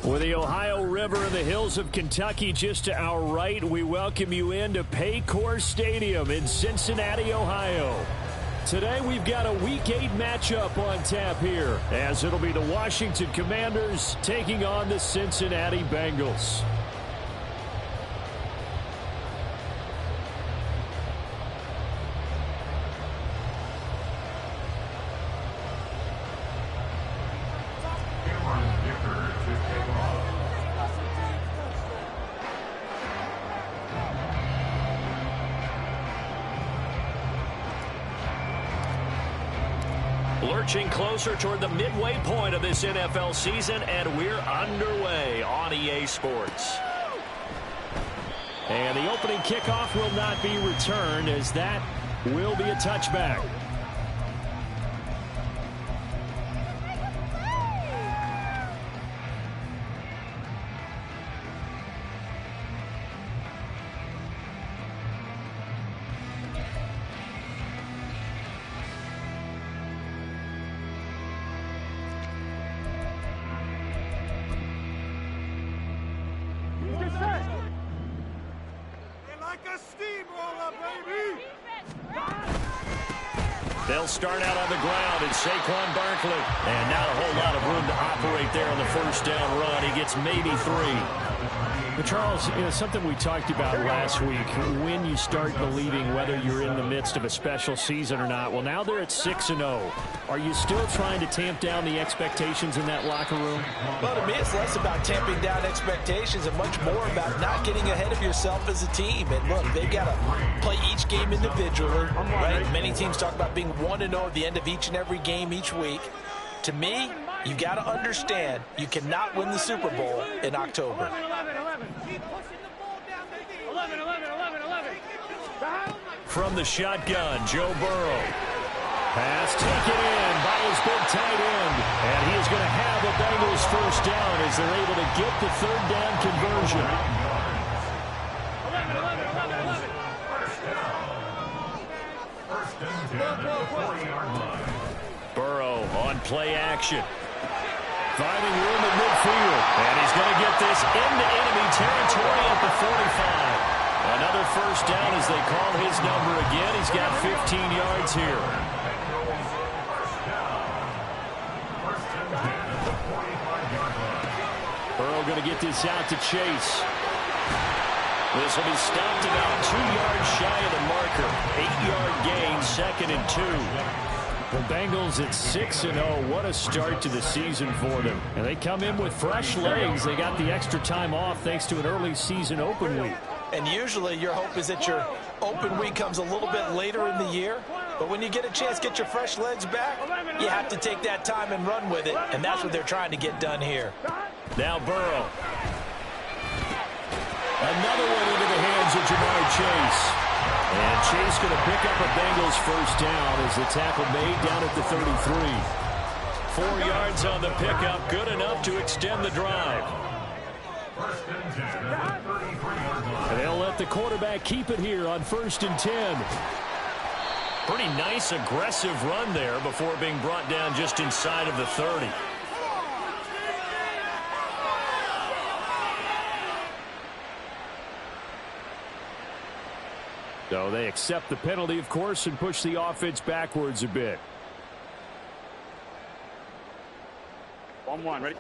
With the Ohio River and the hills of Kentucky just to our right, we welcome you into Paycor Stadium in Cincinnati, Ohio. Today we've got a Week 8 matchup on tap here, as it'll be the Washington Commanders taking on the Cincinnati Bengals. Lurching closer toward the midway point of this NFL season, and we're underway on EA Sports. And the opening kickoff will not be returned, as that will be a touchback. They'll start out on the ground, and Saquon Barkley. And not a whole lot of room to operate there on the first down run. He gets maybe 3. But Charles, something we talked about last week, when you start believing whether you're in the midst of a special season or not. Well, now they're at 6-0. Are you still trying to tamp down the expectations in that locker room? Well, to me, it's less about tamping down expectations and much more about not getting ahead of yourself as a team. And look, they've got to play each game individually, right? Many teams talk about being 1-0 at the end of each and every game each week. To me, you got to understand you cannot win the Super Bowl in October. From the shotgun, Joe Burrow. Pass taken in by his big tight end. And he is going to have a Bengals first down as they're able to get the third down conversion. Burrow on play action. Finding room in midfield. And he's going to get this into enemy territory at the 45. Another first down as they call his number again. He's got 15 yards here. Burrow going to get this out to Chase. This will be stopped about 2 yards shy of the marker. 8-yard gain, 2nd and 2. The Bengals at 6-0. What a start to the season for them. And they come in with fresh legs. They got the extra time off thanks to an early season open week. And usually your hope is that your open week comes a little bit later in the year. But when you get a chance to get your fresh legs back, you have to take that time and run with it. And that's what they're trying to get done here. Now Burrow. Another one into the hands of Jamar Chase. And Chase going to pick up a Bengals first down as the tackle made down at the 33. 4 yards on the pickup, good enough to extend the drive. And they'll let the quarterback keep it here on 1st and 10. Pretty nice, aggressive run there before being brought down just inside of the 30. So they accept the penalty, of course, and push the offense backwards a bit. 1-1, ready?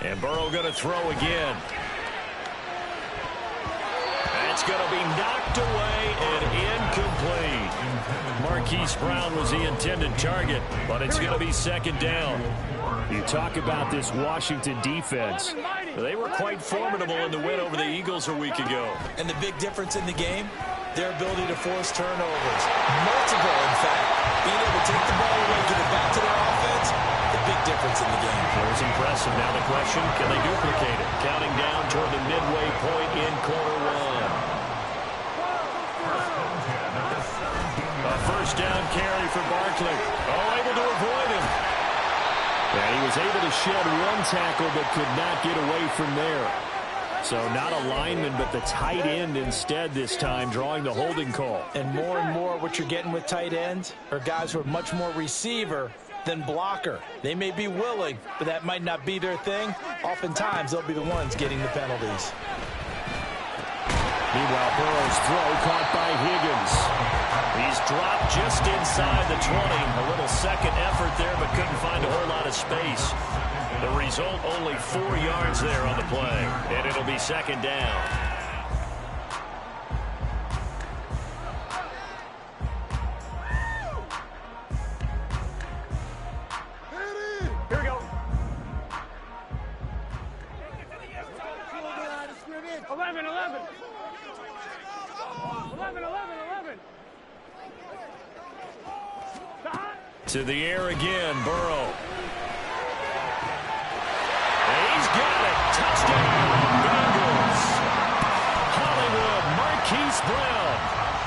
And Burrow going to throw again. That's going to be knocked away and incomplete. Marquise Brown was the intended target, but it's going to be 2nd down. You talk about this Washington defense. They were quite formidable in the win over the Eagles a week ago. And the big difference in the game, their ability to force turnovers. Multiple, in fact. Being able to take the ball away, give it back to their offense, the big difference in the game. It was impressive. Now the question, can they duplicate it? Counting down toward the midway point in quarter 1. A first down carry for Barkley. Oh, able to avoid him. And he was able to shed one tackle but could not get away from there. So not a lineman, but the tight end instead this time, drawing the holding call. And more what you're getting with tight ends are guys who are much more receiver than blocker. They may be willing, but that might not be their thing. Oftentimes, they'll be the ones getting the penalties. Meanwhile, Burrow's throw caught by Higgins. He's dropped just inside the 20. A little second effort there, but couldn't find a whole lot of space. The result, only 4 yards there on the play, and it'll be second down. Here we go. 11. 11. To the air again, Burrow. He's got it. Touchdown, Bengals. Hollywood, Marquise Brown.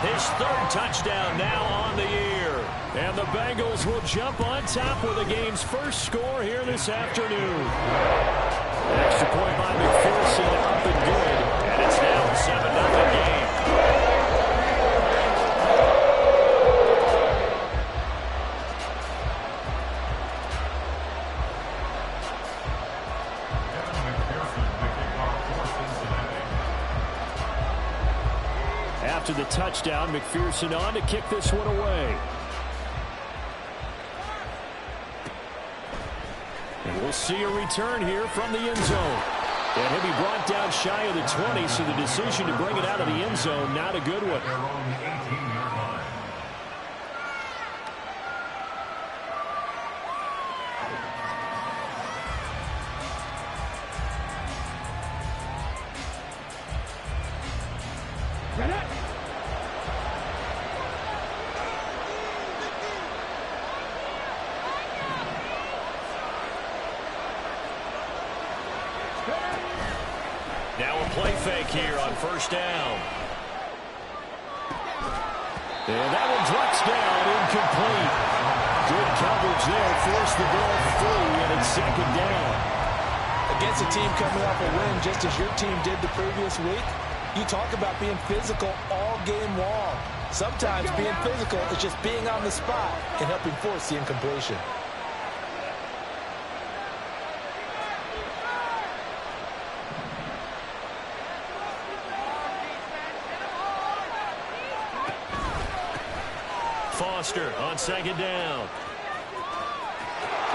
His 3rd touchdown now on the year. And the Bengals will jump on top with the game's first score here this afternoon. Extra point by McPherson, up and good. And it's now a 7-0 game. After the touchdown, McPherson on to kick this one away. And we'll see a return here from the end zone. And he'll be brought down shy of the 20, so the decision to bring it out of the end zone, not a good one. Now a play fake here on first down. And that one drops down, incomplete. Good coverage there, forced the ball free, and it's second down. Against a team coming off a win, just as your team did the previous week, you talk about being physical all game long. Sometimes being physical is just being on the spot and helping force the incompletion. Foster on second down.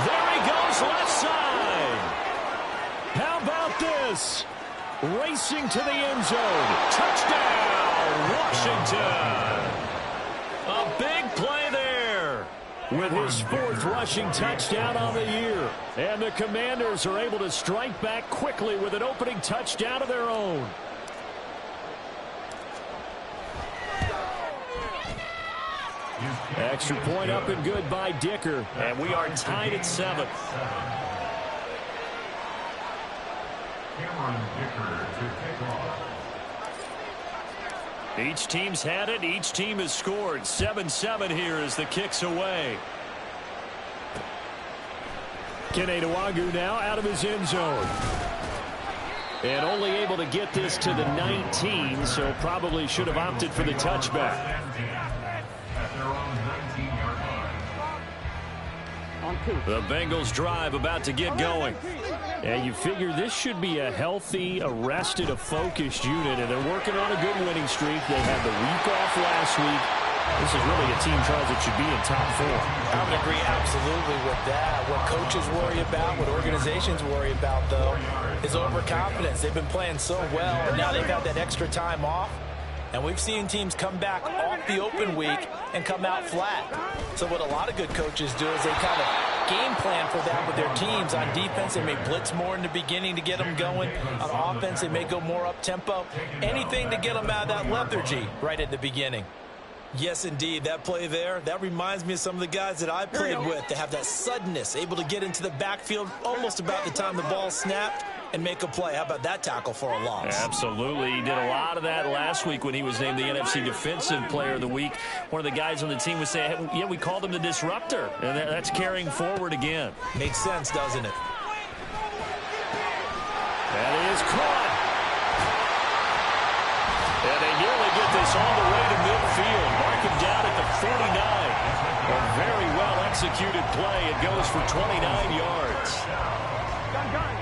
There he goes, left side. How about this? Racing to the end zone. Touchdown, Washington. A big play there with his 4th rushing touchdown on the year. And the Commanders are able to strike back quickly with an opening touchdown of their own. Extra point up and good by Dicker. And we are tied at 7. Each team's had it. Each team has scored. 7-7 here as the kick's away. Kene Nwangwu now out of his end zone. And only able to get this to the 19, so probably should have opted for the touchback. The Bengals drive about to get going. And you figure this should be a healthy, arrested, a focused unit, and they're working on a good winning streak. They had the week off last week. This is really a team, Charles, that should be in top 4. I would agree absolutely with that. What coaches worry about, what organizations worry about, though, is overconfidence. They've been playing so well, and now they've had that extra time off. And we've seen teams come back off the open week and come out flat. So what a lot of good coaches do is they kind of game plan for that with their teams. On defense, they may blitz more in the beginning to get them going. On offense, they may go more up-tempo. Anything to get them out of that lethargy right at the beginning. Yes, indeed. That play there, that reminds me of some of the guys that I played with. They have that suddenness, able to get into the backfield almost about the time the ball snapped and make a play. How about that tackle for a loss? Absolutely. He did a lot of that last week when he was named the NFC Defensive Player of the Week. One of the guys on the team would say, hey, yeah, we called him the disruptor. And that's carrying forward again. Makes sense, doesn't it? That is caught. get this all the way to midfield. Mark him down at the 49. A very well-executed play. It goes for 29 yards. Gun.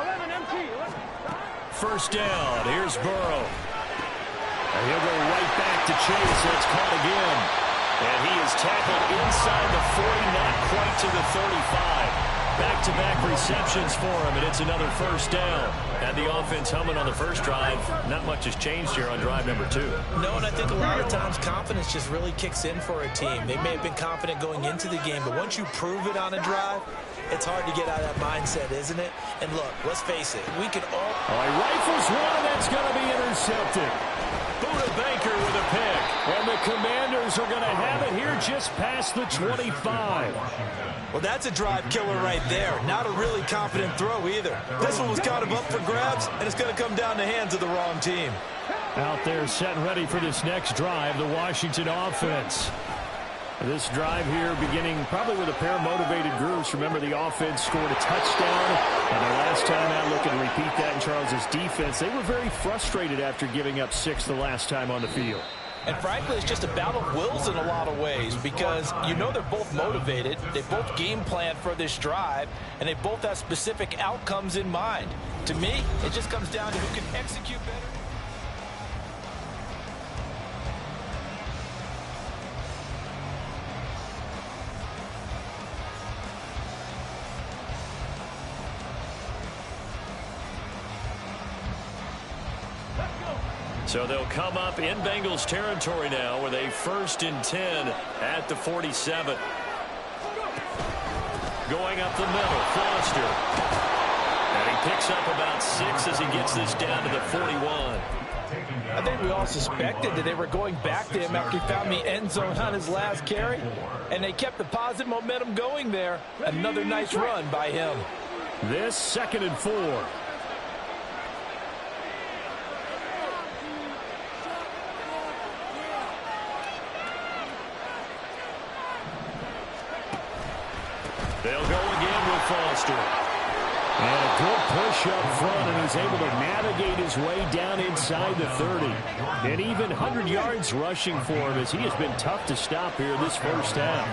11 MT. First down. Here's Burrow. And he'll go right back to Chase. It's caught again. And he is tackled inside the 40, not quite to the 35. Back-to-back receptions for him, and it's another first down. And the offense humming on the first drive. Not much has changed here on drive number 2. No, and I think a lot of times confidence just really kicks in for a team. They may have been confident going into the game, but once you prove it on a drive, it's hard to get out of that mindset, isn't it? And look, let's face it, we can all... He rifles one, that's going to be intercepted. Buda Baker with a pick. And the Commanders are going to have it here just past the 25. Well, that's a drive killer right there. Not a really confident throw either. This one was kind of up for grabs, and it's going to come down the hands of the wrong team. Out there set and ready for this next drive, the Washington offense. This drive here beginning probably with a pair of motivated groups. Remember, the offense scored a touchdown. And the last time out, looking to repeat that in Charles's defense, they were very frustrated after giving up 6 the last time on the field. And frankly, it's just a battle of wills in a lot of ways because you know they're both motivated. They both game plan for this drive, and they both have specific outcomes in mind. To me, it just comes down to who can execute better. So they'll come up in Bengals territory now with a 1st and 10 at the 47. Going up the middle, Foster. And he picks up about 6 as he gets this down to the 41. I think we all suspected that they were going back to him after he found the end zone on his last carry. And they kept the positive momentum going there. Another nice run by him. This 2nd and 4. They'll go again with Foster. And a good push up front, and he's able to navigate his way down inside the 30. And even 100 yards rushing for him as he has been tough to stop here this first half.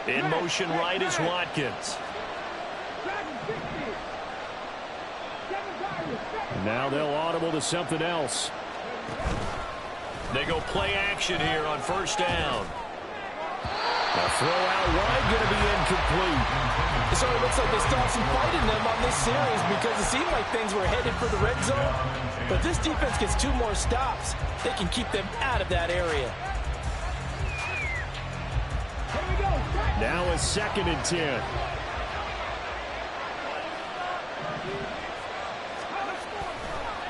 In motion right is Watkins. Now they'll audible to something else. They go play action here on first down. A throw out wide going to be incomplete. So it looks like they start some fight in them on this series because it seemed like things were headed for the red zone. But this defense gets 2 more stops. They can keep them out of that area. Now a 2nd and 10.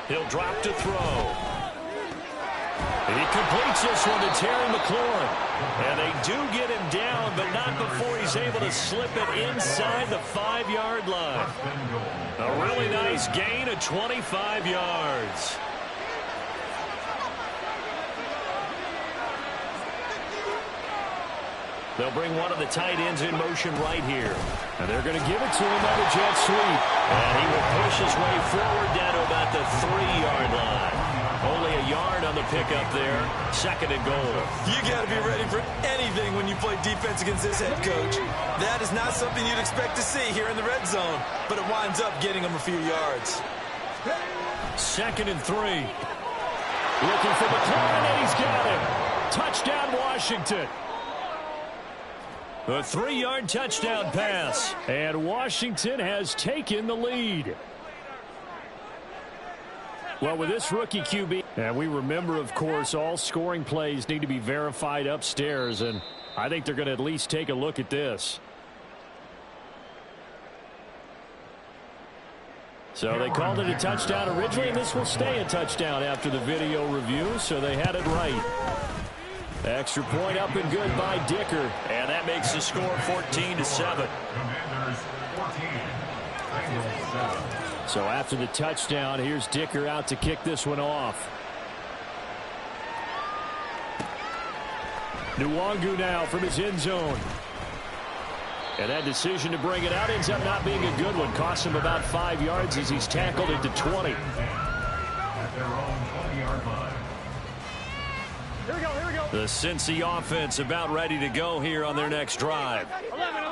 He'll drop to throw. And he completes this one to Terry McLaurin. And they do get him down, but not before he's able to slip it inside the 5-yard line. A really nice gain of 25 yards. They'll bring one of the tight ends in motion right here. And they're going to give it to him on a jet sweep. And he will push his way forward down to about the 3-yard line. Only a yard on the pickup there. 2nd and goal. You got to be ready for anything when you play defense against this head coach. That is not something you'd expect to see here in the red zone. But it winds up getting him a few yards. 2nd and 3. Looking for McLaurin, and he's got him. Touchdown, Washington. A 3-yard touchdown pass. And Washington has taken the lead. Well, with this rookie QB, and we remember, of course, all scoring plays need to be verified upstairs, and I think they're going to at least take a look at this. So they called it a touchdown originally, and this will stay a touchdown after the video review, so they had it right. Extra point up and good by Dicker, and that makes the score 14-7. So after the touchdown, here's Dicker out to kick this one off. Nwangu now from his end zone. And that decision to bring it out ends up not being a good one. Costs him about 5 yards as he's tackled into 20. Here we go. The Cincy offense about ready to go here on their next drive.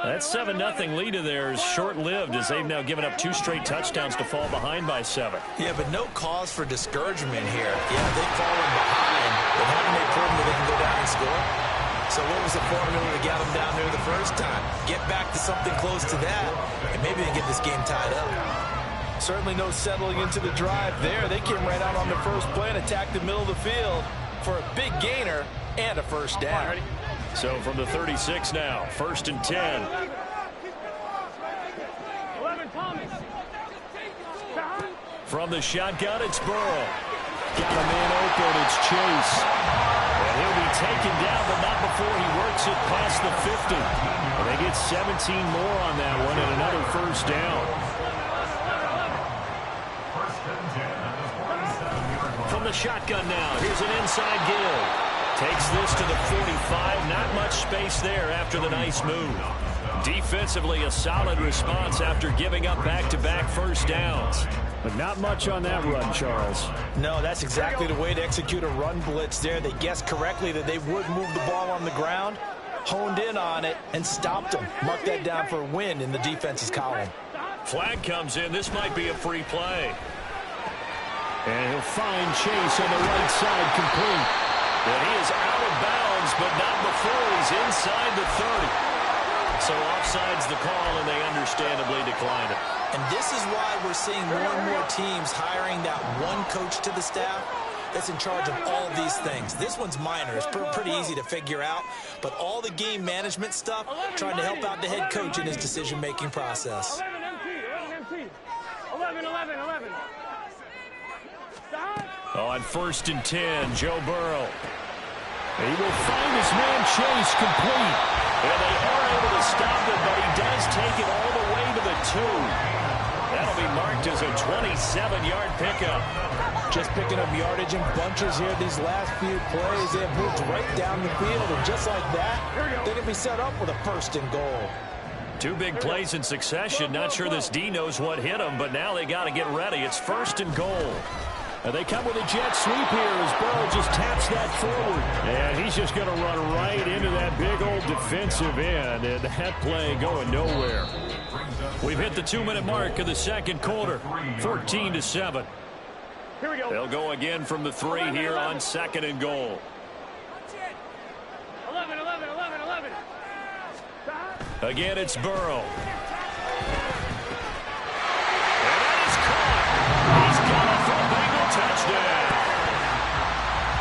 That 7-0 lead of theirs short-lived as they've now given up 2 straight touchdowns to fall behind by 7. Yeah, but no cause for discouragement here. Yeah, they've fallen behind, but haven't they proven that they can go down and score? So what was the formula to get them down there the first time? Get back to something close to that, and maybe they get this game tied up. Certainly no settling into the drive there. They came right out on the first play and attacked the middle of the field for a big gainer and a first down. So from the 36 now, 1st and 10. 11, Thomas. From the shotgun, it's Burrow. Got a man open, it's Chase. And he'll be taken down, but not before he works it past the 50. And they get 17 more on that one and another first down. From the shotgun now, here's an inside give. Takes this to the 45. Not much space there after the nice move. Defensively, a solid response after giving up back-to-back first downs. But not much on that run, Charles. No, that's exactly the way to execute a run blitz there. They guessed correctly that they would move the ball on the ground, honed in on it, and stopped them. Mark that down for a win in the defense's column. Flag comes in. This might be a free play. And he'll find Chase on the right side complete. And he is out of bounds, but not before he's inside the 30. So offside's the call, and they understandably declined it. And this is why we're seeing more and more teams hiring that one coach to the staff that's in charge of all of these things. This one's minor. It's pretty easy to figure out. But all the game management stuff, trying to help out the head coach in his decision-making process. 11. On 1st and 10, Joe Burrow. He will find his man Chase complete. And they are able to stop him, but he does take it all the way to the 2. That'll be marked as a 27-yard pickup. Just picking up yardage in bunches here these last few plays. They have moved right down the field, and just like that, they're going to be set up with a 1st and goal. 2 big plays in succession. Not sure this D knows what hit him, but now they got to get ready. It's 1st and goal. And they come with a jet sweep here as Burrow just taps that forward. And he's just going to run right into that big old defensive end. And that play going nowhere. We've hit the 2-minute mark of the second quarter. 14-7. Here we go. They'll go again from the 3 here on 2nd and goal. 11. Again, it's Burrow. And that is caught. He's got it for a Bengal touchdown.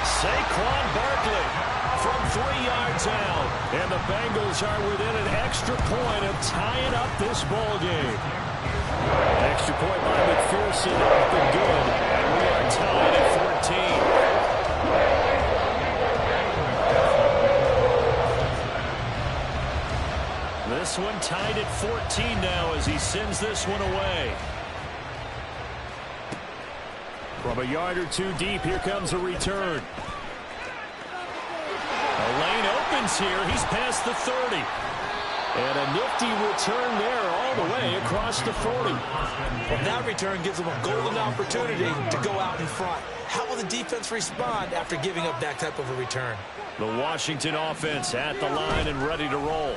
Saquon Barkley from 3 yards out. And the Bengals are within an extra point of tying up this ball game. Extra point by McPherson up and good. And we are tied at 14. This one tied at 14 now as he sends this one away. From a yard or 2 deep, here comes a return. A lane opens here. He's past the 30. And a nifty return there all the way across the 40. Well, that return gives them a golden opportunity to go out in front. How will the defense respond after giving up that type of a return? The Washington offense at the line and ready to roll.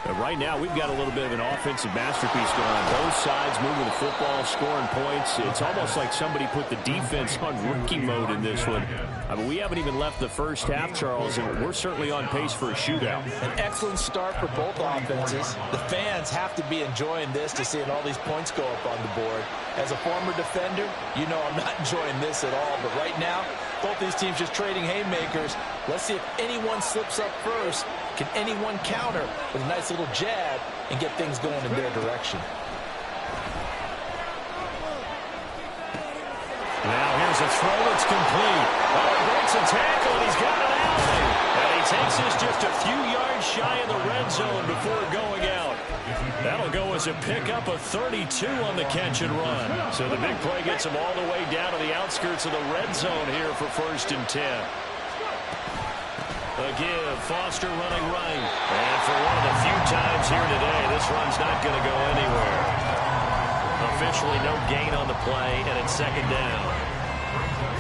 And right now, we've got a little bit of an offensive masterpiece going on. Both sides moving the football, scoring points. It's almost like somebody put the defense on rookie mode in this one. I mean, we haven't even left the first half, Charles, and we're certainly on pace for a shootout. An excellent start for both offenses. The fans have to be enjoying this to seeing all these points go up on the board. As a former defender, you know I'm not enjoying this at all. But right now, both these teams just trading haymakers. Let's see if anyone slips up first. Can anyone counter with a nice little jab and get things going in their direction? Now here's a throw. It's complete. Oh, he breaks a tackle, and he's got it out. And he takes this just a few yards shy of the red zone before going out. That'll go as a pickup of 32 on the catch and run. So the big play gets him all the way down to the outskirts of the red zone here for 1st and 10. A give. Foster running right. And for one of the few times here today, this run's not going to go anywhere. Officially no gain on the play, and it's second down.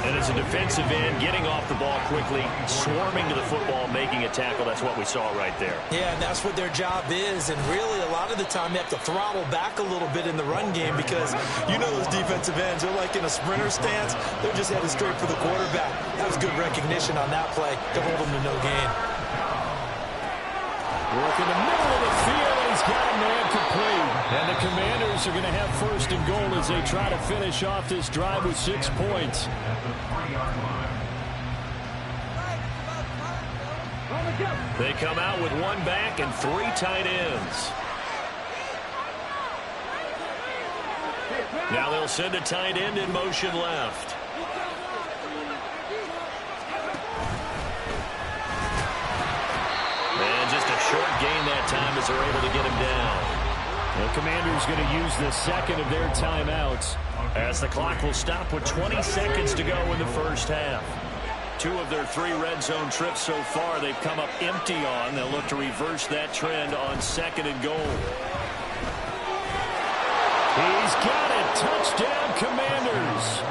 And as a defensive end, getting off the ball quickly, swarming to the football, making a tackle, that's what we saw right there. Yeah, and that's what their job is. And really, a lot of the time, they have to throttle back a little bit in the run game because you know those defensive ends, they're like in a sprinter stance. They're just headed straight for the quarterback. That was good recognition on that play to hold them to no gain. Work in the middle of the field, and he's got a man complete. And the Commanders are going to have first and goal as they try to finish off this drive with 6 points. They come out with one back and 3 tight ends. Now they'll send a tight end in motion left. And just a short gain that time as they're able to get him down. The Commanders going to use the second of their timeouts as the clock will stop with 20 seconds to go in the first half. 2 of their 3 red zone trips so far they've come up empty on. They'll look to reverse that trend on second and goal. He's got it. Touchdown, Commanders.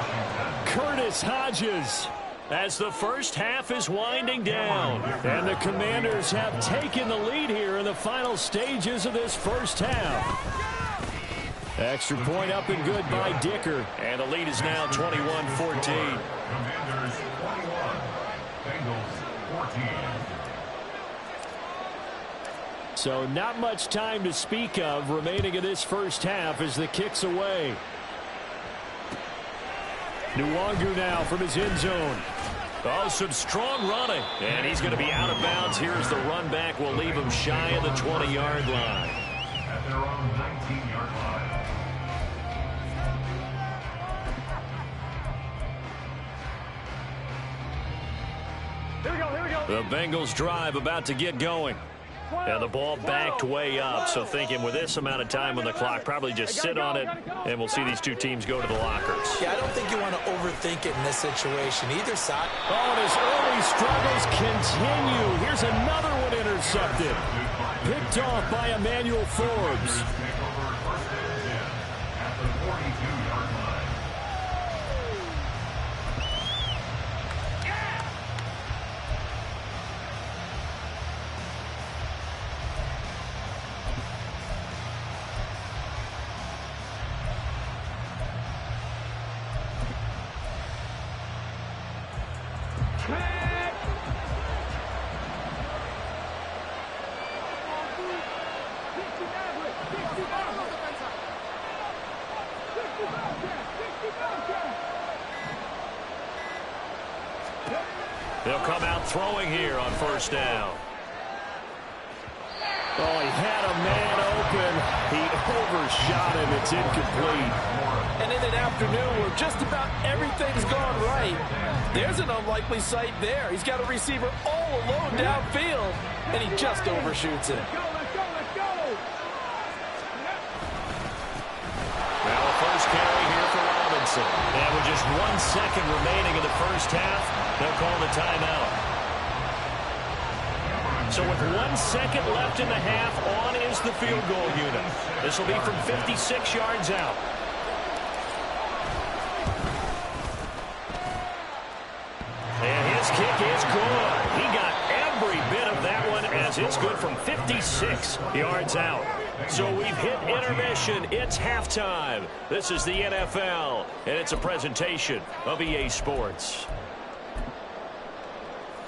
Curtis Hodges. As the first half is winding down. And the Commanders have taken the lead here in the final stages of this first half. Extra point up and good by Dicker. And the lead is now 21-14. So not much time to speak of remaining in this first half as the kick's away. Nwangu now from his end zone. Oh, some strong running. And he's going to be out of bounds. Here's the run back. Will leave him shy of the 20-yard line. At their own 19-yard line. Here we go, here we go. The Bengals drive about to get going. And the ball backed way up, so thinking with this amount of time on the clock, probably just sit on it, and we'll see these 2 teams go to the lockers. Yeah, I don't think you want to overthink it in this situation. Either side. Oh, and his early struggles continue. Here's another one intercepted. Picked off by Emmanuel Forbes. At the 42-yard line. They'll come out throwing here on first down. Oh, he had a man open. He overshot him. It's incomplete. And in an afternoon where just about everything's gone right, there's an unlikely sight there. He's got a receiver all alone downfield, and he just overshoots it. Let's go. Now a first carry here for Robinson. And with just 1 second remaining in the first half, they'll call the timeout. So with 1 second left in the half, on is the field goal unit. This will be from 56 yards out. And his kick is good. He got every bit of that one as it's good from 56 yards out. So we've hit intermission. It's halftime. This is the NFL, and it's a presentation of EA Sports.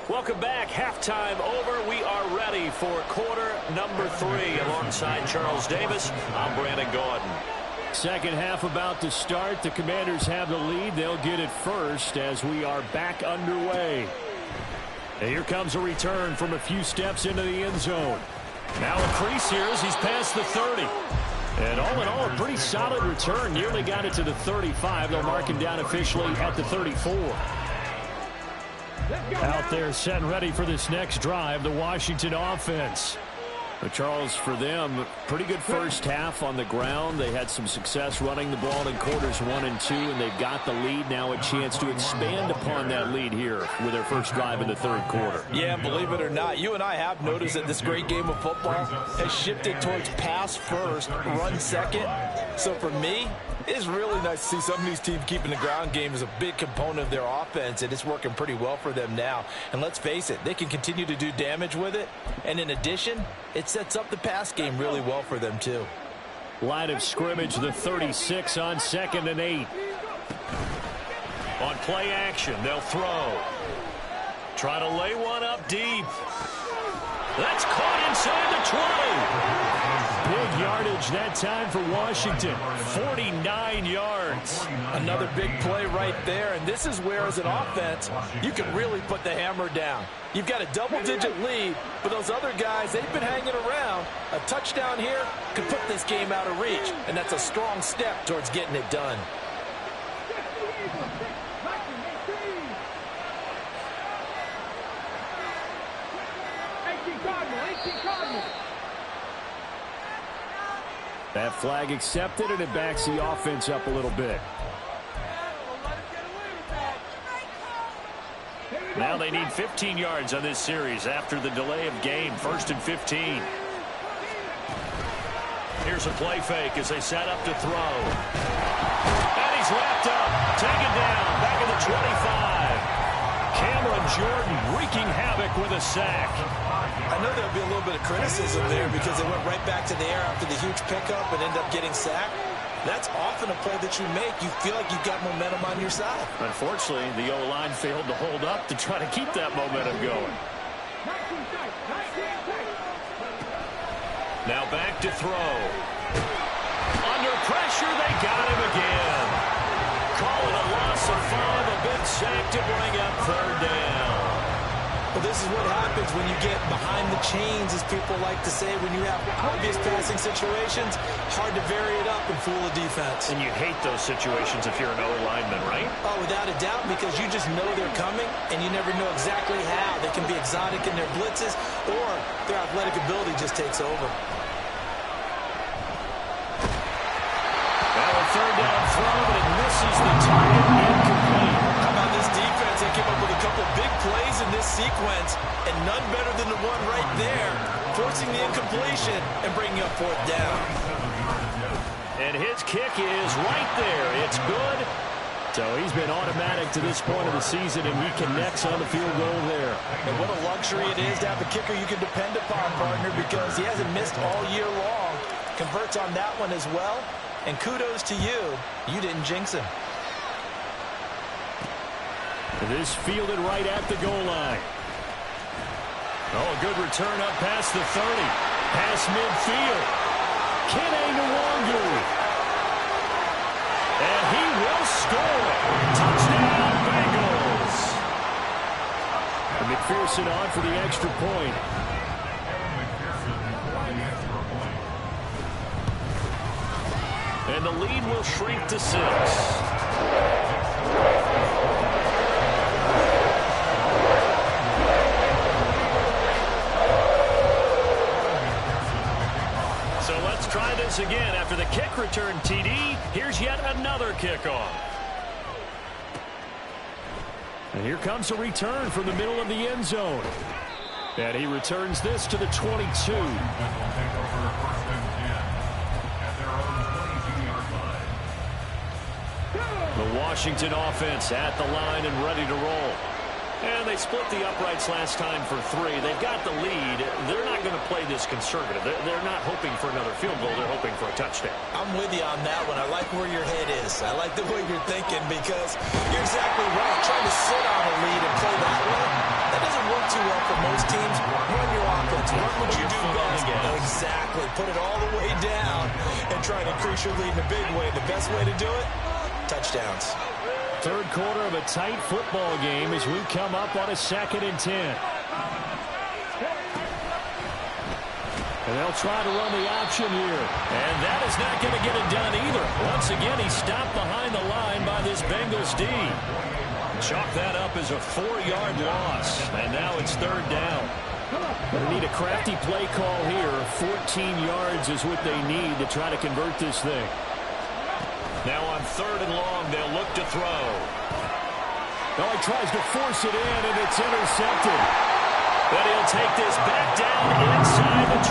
Welcome back. Halftime over. We are ready for quarter number 3. Alongside Charles Davis, I'm Brandon Gordon. Second half about to start. The Commanders have the lead. They'll get it first as we are back underway. And here comes a return from a few steps into the end zone. Now a crease here as he's past the 30. And all in all, a pretty solid return. Nearly got it to the 35. They'll mark him down officially at the 34. Out there set and ready for this next drive, the Washington offense. Charles, for them, pretty good first half on the ground. They had some success running the ball in quarters 1 and 2, and they've got the lead. Now a chance to expand upon that lead here with their first drive in the third quarter. Yeah, believe it or not, you and I have noticed that this great game of football has shifted towards pass first, run second. So for me, it's really nice to see some of these teams keeping the ground game as a big component of their offense, and it's working pretty well for them now. And let's face it, they can continue to do damage with it. And in addition, it sets up the pass game really well for them too. Line of scrimmage, the 36 on 2nd and 8. On play action, they'll throw. Try to lay one up deep. That's caught inside the 20. Big yardage that time for Washington. 49 yards. Another big play right there, and this is where, as an offense, you can really put the hammer down. You've got a double-digit lead, but those other guys, they've been hanging around. A touchdown here could put this game out of reach, and that's a strong step towards getting it done. That flag accepted, and it backs the offense up a little bit. Now they need 15 yards on this series after the delay of game. 1st and 15. Here's a play fake as they set up to throw. And he's wrapped up. Taken down. Back at the 25. Cameron Jordan wreaking havoc with a sack. I know there'll be a little bit of criticism there because they went right back to the air after the huge pickup and ended up getting sacked. That's often a play that you make. You feel like you've got momentum on your side. Unfortunately, the O-line failed to hold up to try to keep that momentum going. Now back to throw. Under pressure, they got him again. Call it a loss of 5, a big sack to bring up 3rd down. Well, this is what happens when you get behind the chains, as people like to say, when you have obvious passing situations. Hard to vary it up and fool a defense. And you hate those situations if you're an O-lineman, right? Oh, without a doubt, because you just know they're coming, and you never know exactly how. They can be exotic in their blitzes, or their athletic ability just takes over. Now a 3rd down throw, but it misses the target. Incomplete. How about this defense? They came up with a couple big plays in this sequence, and none better than the one right there, forcing the incompletion and bringing up 4th down. And his kick is right there. It's good. So he's been automatic to this point of the season, and he connects on the field goal there. And what a luxury it is to have a kicker you can depend upon, partner, because he hasn't missed all year long. Converts on that one as well. And kudos to you. You didn't jinx him. This fielded right at the goal line. Oh, a good return up past the 30. Past midfield. Kene Nwangu. And he will score. Touchdown, Bengals. And McPherson on for the extra point. And the lead will shrink to 6. So let's try this again. After the kick return TD, here's yet another kickoff. And here comes a return from the middle of the end zone. And he returns this to the 22. The Washington offense at the line and ready to roll. And they split the uprights last time for 3. They've got the lead. They're not going to play this conservative. They're not hoping for another field goal. They're hoping for a touchdown. I'm with you on that one. I like where your head is. I like the way you're thinking because you're exactly right. Trying to sit on a lead and play that way, that doesn't work too well for most teams. Run your offense. Run what you do best. Exactly. Put it all the way down and try to increase your lead in a big way. The best way to do it, touchdowns. Third quarter of a tight football game as we come up on a 2nd and 10. And they'll try to run the option here. And that is not going to get it done either. Once again, he's stopped behind the line by this Bengals D. Chalk that up as a 4-yard loss. And now it's 3rd down. They need a crafty play call here. 14 yards is what they need to try to convert this thing. Now on 3rd and long, they'll look to throw. Oh, he tries to force it in, and it's intercepted. But he'll take this back down inside the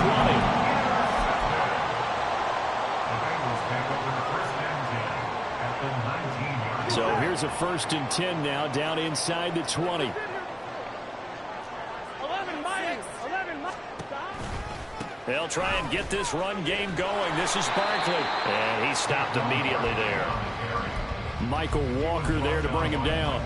20. So here's a 1st and 10 now, down inside the 20. They'll try and get this run game going. This is Barkley. And he stopped immediately there. Michael Walker there to bring him down.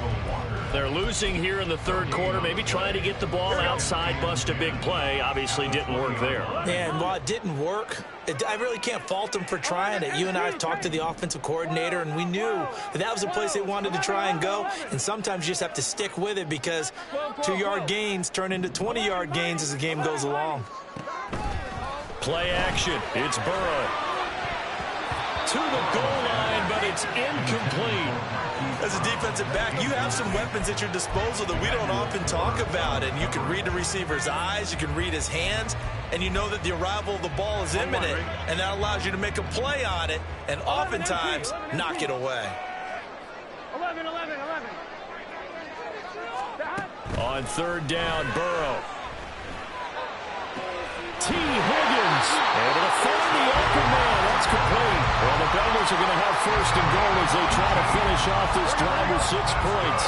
They're losing here in the 3rd quarter, maybe trying to get the ball outside, bust a big play. Obviously didn't work there. And while it didn't work, I really can't fault them for trying it. You and I talked to the offensive coordinator, and we knew that was the place they wanted to try and go. And sometimes you just have to stick with it because 2-yard gains turn into 20-yard gains as the game goes along. Play action. It's Burrow. To the goal line, but it's incomplete. As a defensive back, you have some weapons at your disposal that we don't often talk about. And you can read the receiver's eyes, you can read his hands, and you know that the arrival of the ball is imminent. And that allows you to make a play on it and oftentimes knock it away. 11. On 3rd down, Burrow. T. Higgins able to find the open man. That's complete. Well, the Bengals are going to have 1st and goal as they try to finish off this drive with 6 points.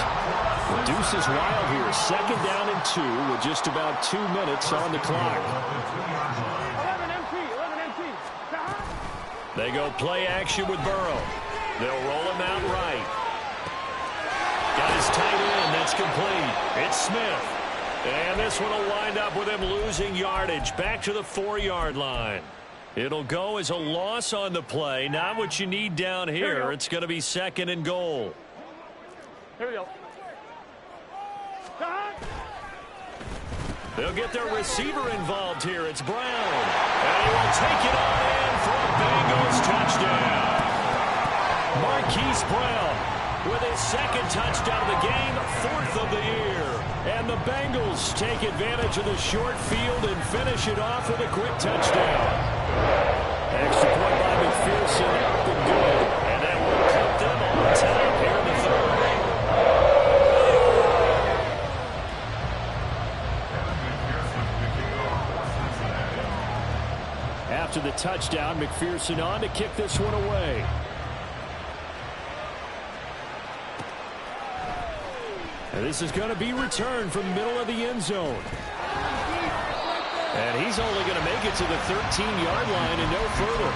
The deuce is wild here. 2nd down and 2 with just about 2 minutes on the clock. 11 MT. They go play action with Burrow. They'll roll him out right. Got his tight end. That's complete. It's Smith. And this one will wind up with him losing yardage back to the 4-yard line. It'll go as a loss on the play. Not what you need down here. It's going to be 2nd and goal. Here we go. They'll get their receiver involved here. It's Brown. And he will take it on in for a Bengals touchdown. Marquise Brown with his 2nd touchdown of the game, 4th of the year. And the Bengals take advantage of the short field and finish it off with a quick touchdown. Extra point by McPherson, up and good. And that will put them on top here in the 3rd. After the touchdown, McPherson on to kick this one away. And this is going to be returned from the middle of the end zone. And he's only going to make it to the 13-yard line and no further.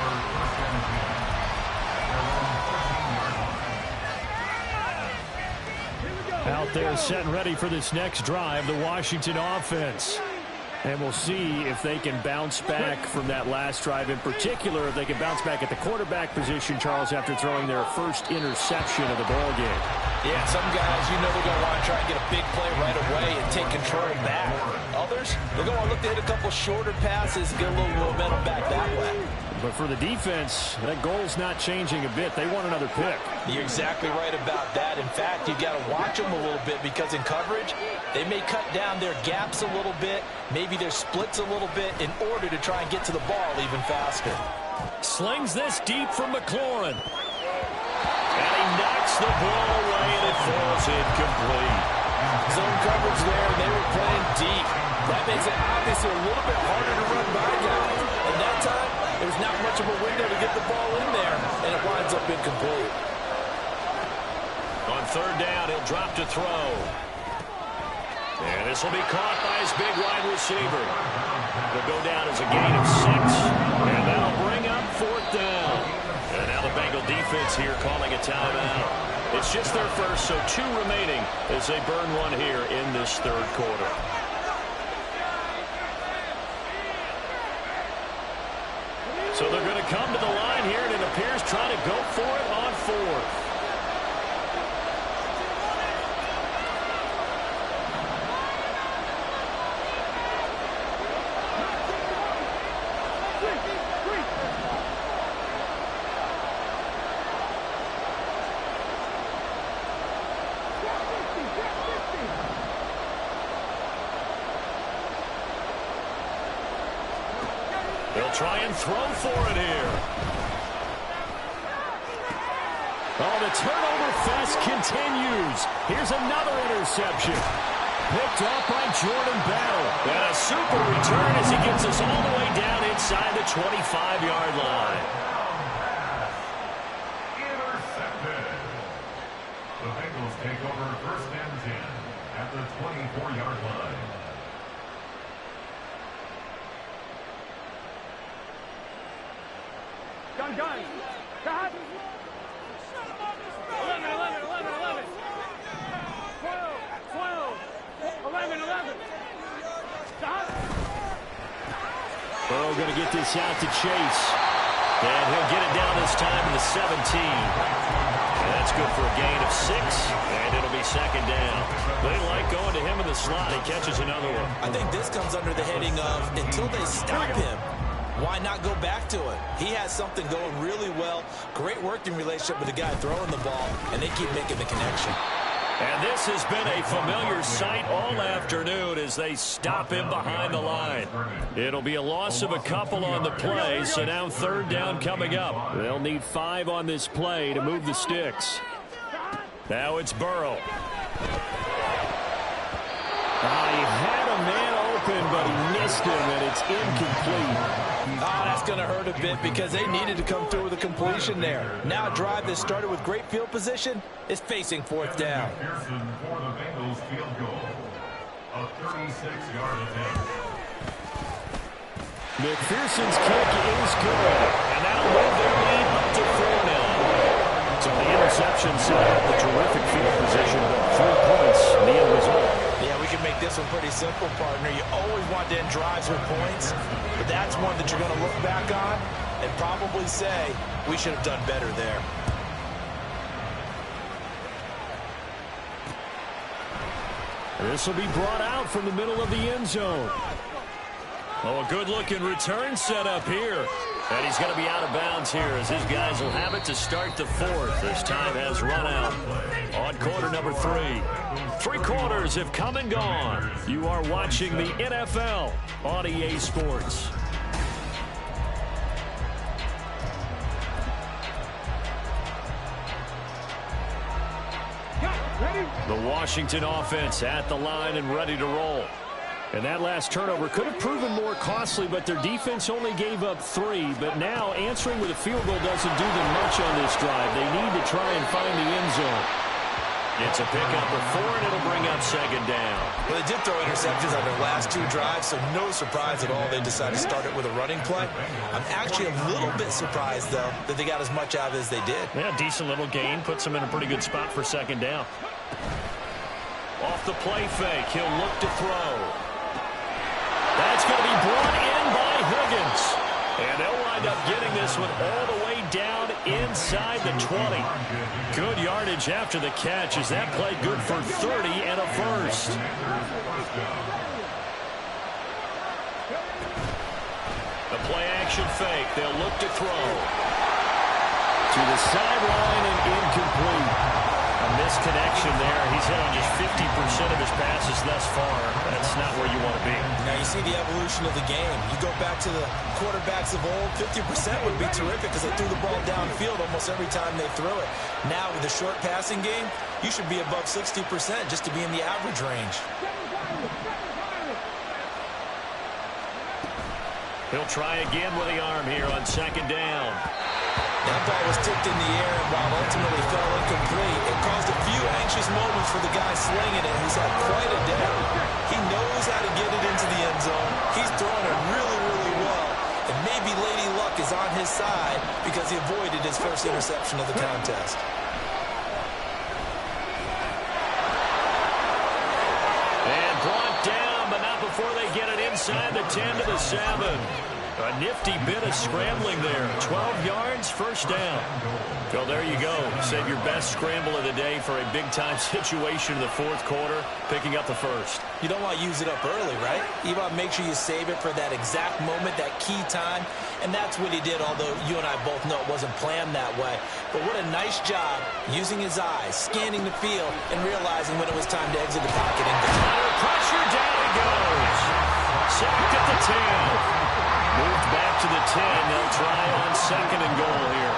Out there set and ready for this next drive, the Washington offense. And we'll see if they can bounce back from that last drive. In particular, if they can bounce back at the quarterback position, Charles, after throwing their first interception of the ball game. Yeah, some guys, you know they're going to want to try and get a big play right away and take control back. Others, they're going to look to hit a couple shorter passes and get a little momentum back that way. But for the defense, that goal's not changing a bit. They want another pick. You're exactly right about that. In fact, you've got to watch them a little bit because in coverage, they may cut down their gaps a little bit, maybe their splits a little bit in order to try and get to the ball even faster. Slings this deep from McLaurin. And he knocks the ball away, and it falls incomplete. Zone coverage there, and they were playing deep. That makes it obviously a little bit harder to run by guys. And that time, there's not much of a window to get the ball in there, and it winds up incomplete. On 3rd down, he'll drop to throw. And this will be caught by his big wide receiver. It'll go down as a gain of 6, and that'll bring up 4th down. And now the Bengal defense here calling a timeout. It's just their first, so 2 remaining as they burn one here in this 3rd quarter. So they're going to come to the line here, and it appears trying to go for it on 4th. He'll try and throw for it here. Oh, the turnover fest continues. Here's another interception. Picked off by Jordan Battle. And a super return as he gets us all the way down inside the 25-yard line. Intercepted. The Bengals take over first and 10 at the 24-yard line. Gun. Cut. 11. 12. Stop. Burrow going to get this out to Chase. And he'll get it down this time to the 17. And that's good for a gain of 6. And it'll be second down. They like going to him in the slot. He catches another one. I think this comes under the heading of until they stop him, why not go back to it? He has something going really well. Great working relationship with the guy throwing the ball, and they keep making the connection. And this has been a familiar sight all afternoon as they stop him behind the line. It'll be a loss of a couple on the play, so now third down coming up. They'll need 5 on this play to move the sticks. Now it's Burrow. He had a man open, but he missed him, and it's incomplete. Oh, that's going to hurt a bit because they needed to come through with a completion there. Now a drive that started with great field position is facing fourth down. Pearson for the Bengals field goal. A 36-yard attempt. McPherson's kick is good. And that'll move their lead up to 4 now. So the interception set up the terrific field position, but 3 points in the end result. Yeah, we can make this one pretty simple, partner. You always want to end drives with points, but that's one that you're going to look back on and probably say, we should have done better there. This will be brought out from the middle of the end zone. Oh, a good-looking return set up here. And he's going to be out of bounds here as his guys will have it to start the fourth. This time has run out on quarter number 3. 3 quarters have come and gone. You are watching the NFL on EA Sports. The Washington offense at the line and ready to roll. And that last turnover could have proven more costly, but their defense only gave up 3. But now answering with a field goal doesn't do them much on this drive. They need to try and find the end zone. It's a pickup of 4, and it'll bring up second down. Well, they did throw interceptions on their last 2 drives, so no surprise at all they decided to start it with a running play. I'm actually a little bit surprised, though, that they got as much out of it as they did. Yeah, decent little gain. Puts them in a pretty good spot for second down. Off the play fake, he'll look to throw. That's going to be brought in by Higgins. And they'll wind up getting this one all the way down inside the 20. Good yardage after the catch as that played good for 30 and a first. The play action fake. They'll look to throw. To the sideline and incomplete. A missed connection there. He's hit on just 50% of his passes thus far. That's not where you want to be. Now you see the evolution of the game. You go back to the quarterbacks of old, 50% would be terrific because they threw the ball downfield almost every time they threw it. Now with the short passing game, you should be above 60% just to be in the average range. He'll try again with the arm here on second down. That ball was tipped in the air, and while ultimately fell incomplete, it caused a few anxious moments for the guy slinging it, who's had quite a day. He knows how to get it into the end zone. He's throwing it really, really well. And maybe Lady Luck is on his side because he avoided his first interception of the contest. And brought down, but not before they get it inside the 10 to the 7. A nifty bit of scrambling there. 12 yards, first down. Well, there you go. Save your best scramble of the day for a big-time situation in the fourth quarter, picking up the first. You don't want to use it up early, right? You want to make sure you save it for that exact moment, that key time. And that's what he did, although you and I both know it wasn't planned that way. But what a nice job using his eyes, scanning the field, and realizing when it was time to exit the pocket. Under pressure, down he goes. Sacked at the 10. Moved back to the 10. They'll try on second and goal here.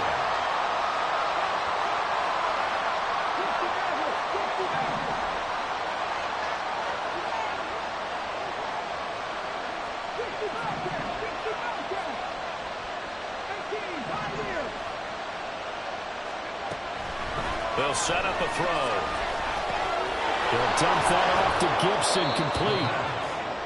They'll set up a throw. They'll dump that off to Gibson, complete.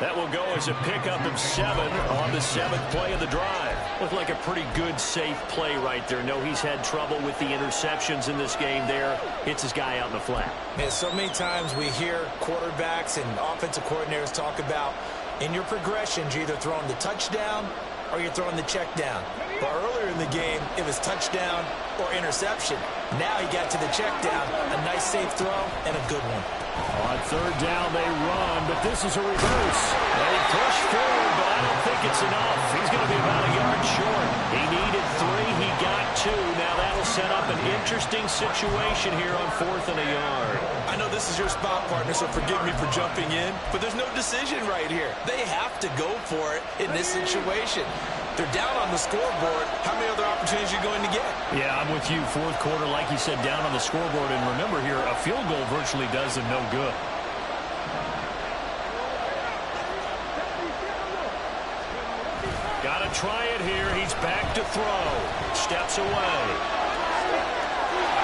That will go as a pickup of 7 on the 7th play of the drive. Looked like a pretty good, safe play right there. No, he's had trouble with the interceptions in this game there. Hits his guy out in the flat. Man, so many times we hear quarterbacks and offensive coordinators talk about in your progressions, you're either throwing the touchdown or you're throwing the check down. But earlier in the game, it was touchdown or interception. Now he got to the check down. A nice, safe throw and a good one. On third down, they run, but this is a reverse. They push forward, but I don't think it's enough. He's going to be about a yard short. He needed 3. He got 2. Now that'll set up an interesting situation here on 4th and a yard. I know this is your spot, partner, so forgive me for jumping in, but there's no decision right here. They have to go for it in this situation. They're down on the scoreboard. How many other opportunities are you going to get? Yeah, I'm with you. Fourth quarter, like you said, down on the scoreboard. And remember here, a field goal virtually does them no good. Got to try it here. He's back to throw. Steps away.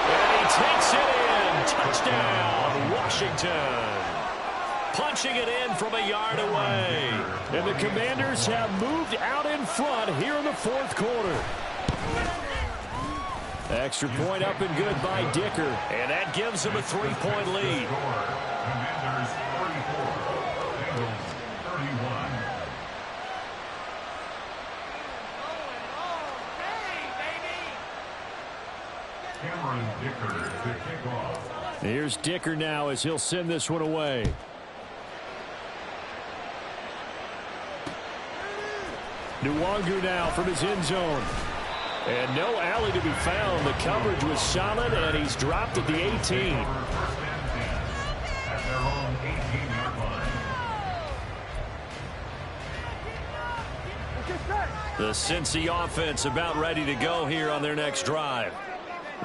And he takes it in. Touchdown, Washington. Punching it in from a yard away. And the Commanders have moved out in front here in the fourth quarter. Extra point up and good by Dicker. And that gives him a 3-point lead. Commanders 34, Bengals 31. Cameron Dicker to kick off. Here's Dicker now as he'll send this one away. Nwangu now from his end zone. And no alley to be found. The coverage was solid, and he's dropped at the 18. First and 10 at their own 18-yard line. The Cincy offense about ready to go here on their next drive.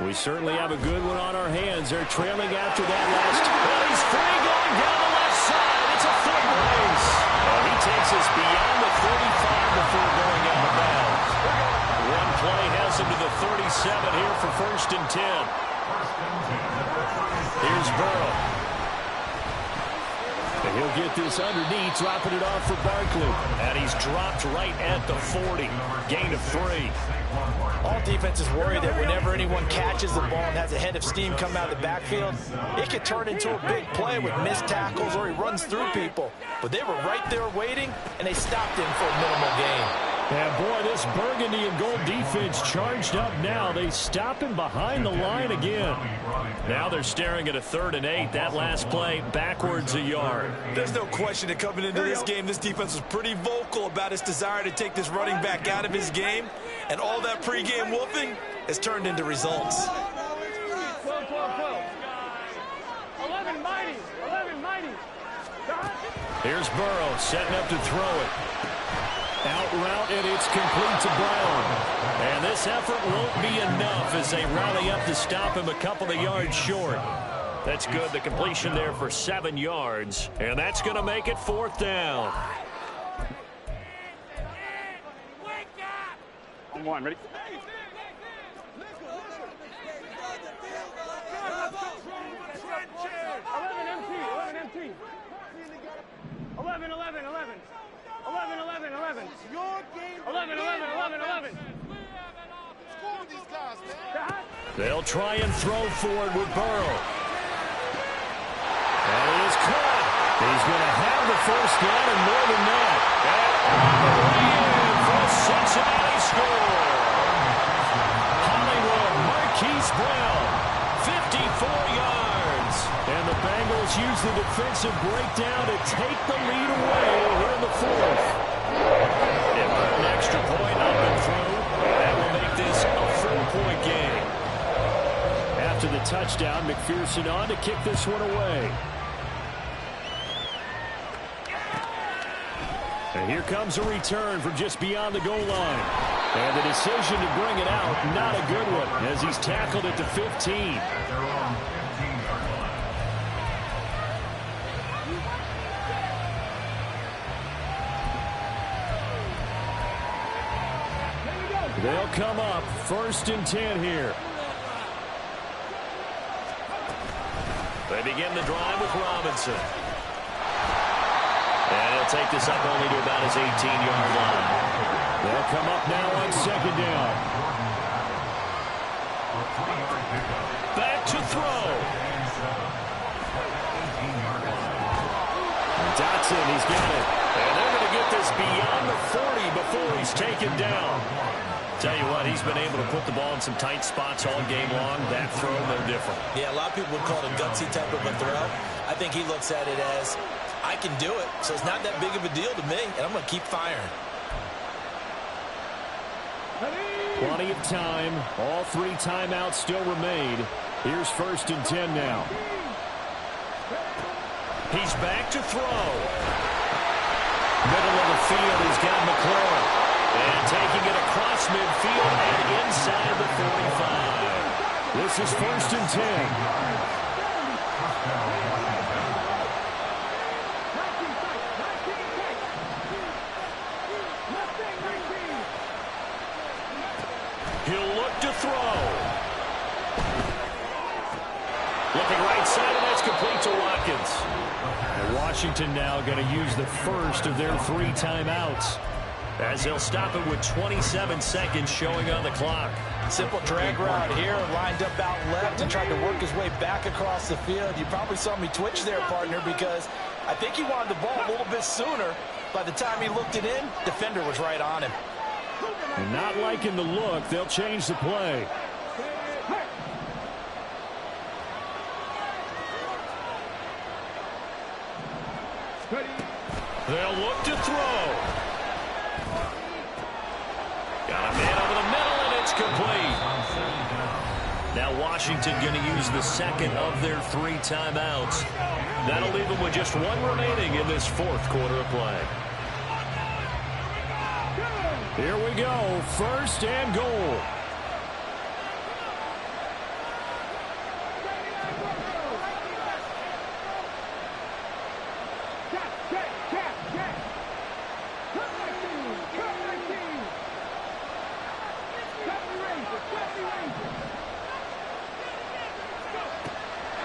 We certainly have a good one on our hands. They're trailing after that last. Well, he's free going down the left side. It's a foot race. And he takes us beyond the 35 before going out of bounds. One play has him to the 37 here for 1st and 10. Here's Burrow. And he'll get this underneath, dropping it off for Barkley. And he's dropped right at the 40. Gain of 3. All defenses worry that whenever anyone catches the ball and has a head of steam come out of the backfield, it could turn into a big play with missed tackles or he runs through people. But they were right there waiting, and they stopped him for a minimal gain. And boy, this burgundy and gold defense charged up now. They stop him behind the line again. Now they're staring at a 3rd and 8. That last play backwards a yard. There's no question that coming into this game, this defense was pretty vocal about its desire to take this running back out of his game. And all that pregame wolfing has turned into results. 12. 11 mighty. 11 mighty. Here's Burrow setting up to throw it. Out route, and it's complete to Brown. And this effort won't be enough as they rally up to stop him a couple of yards short. That's good. The completion there for 7 yards. And that's going to make it 4th down. On one, ready? 11, 11, 11. 11, 11, 11. Your game. 11, 11, 11, 11. Score these guys, man. They'll try and throw forward with Burrow. And it is caught. He's going to have the first down and more than that. And on the way in for a Cincinnati score. Hollywood Marquise Brown, 54 yards. And the Bengals use the defensive breakdown to take the lead away here in the 4th. And put an extra point up and through. And that will make this a 4-point game. After the touchdown, McPherson on to kick this one away. And here comes a return from just beyond the goal line. And the decision to bring it out, not a good one, as he's tackled at the 15. They'll come up 1st and 10 here. They begin the drive with Robinson. And he'll take this up only to about his 18-yard line. They'll come up now on 2nd down. Back to throw. Dotson, he's got it. And they're going to get this beyond the 40 before he's taken down. Tell you what, he's been able to put the ball in some tight spots all game long. That throw, no different. Yeah, a lot of people would call it a gutsy type of a throw. I think he looks at it as, I can do it, so it's not that big of a deal to me, and I'm going to keep firing. Plenty of time. All 3 timeouts still remain. Here's 1st and 10 now. He's back to throw. Middle of the field, he's got McLaurin. And taking it across midfield and inside the 45. This is 1st and 10. He'll look to throw. Looking right side, and that's complete to Watkins. And Washington now going to use the first of their 3 timeouts, as they'll stop it with 27 seconds showing on the clock. Simple drag route here, lined up out left and tried to work his way back across the field. You probably saw me twitch there, partner, because I think he wanted the ball a little bit sooner. By the time he looked it in, defender was right on him. And not liking the look, they'll change the play. They'll look to throw. Got a man over the middle, and it's complete. Now Washington going to use the second of their 3 timeouts. That'll leave them with just 1 remaining in this 4th quarter of play. Here we go, 1st and goal.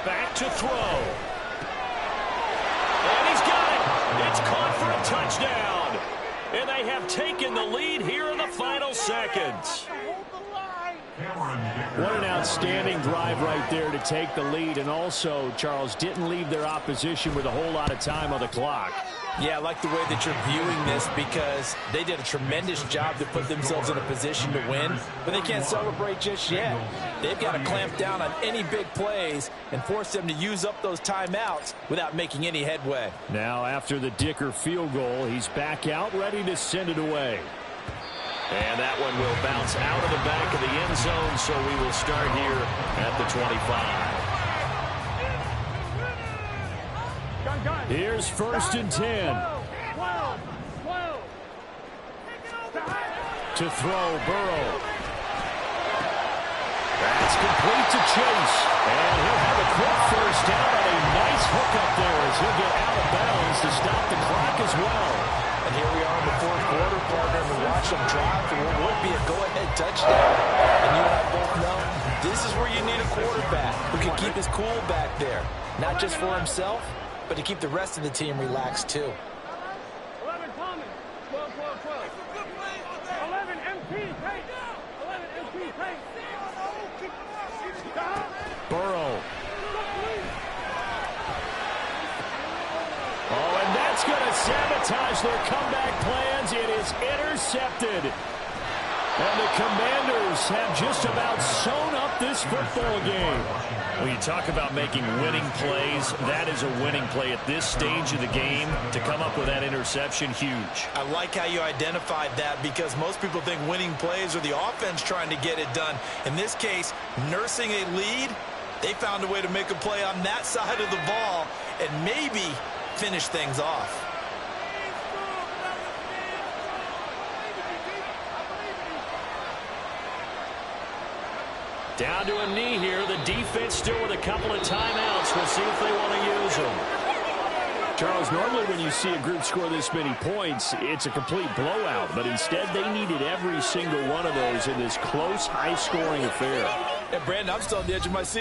Back to throw. And he's got it. It's caught for a touchdown. And they have taken the lead here in the final seconds. What an outstanding drive right there to take the lead. And also, Charles, didn't leave their opposition with a whole lot of time on the clock. Yeah, I like the way that you're viewing this because they did a tremendous job to put themselves in a position to win, but they can't celebrate just yet. They've got to clamp down on any big plays and force them to use up those timeouts without making any headway. Now, after the Dicker field goal, he's back out, ready to send it away. And that one will bounce out of the back of the end zone, so we will start here at the 25. Here's 1st and 10. To throw, Burrow. That's complete to Chase. And he'll have a quick first down on a nice hook up there as he'll get out of bounds to stop the clock as well. And here we are in the 4th quarter, partner, and we watch them drive for what would be a go-ahead touchdown. And you and I both know this is where you need a quarterback who can keep his cool back there. Not just for himself, but to keep the rest of the team relaxed too. 11 Thomas, 12, 12, 12. 11 MP, take. 11 MP, take. Burrow. Oh, and that's going to sabotage their comeback plans. It is intercepted. And the Commanders have just about sewn up this football game. When you talk about making winning plays, that is a winning play at this stage of the game. To come up with that interception, huge. I like how you identified that because most people think winning plays are the offense trying to get it done. In this case, nursing a lead, they found a way to make a play on that side of the ball and maybe finish things off. Down to a knee here. The defense still with a couple of timeouts. We'll see if they want to use them. Charles, normally when you see a group score this many points, it's a complete blowout. But instead, they needed every single one of those in this close, high-scoring affair. And, Brandon, I'm still on the edge of my seat.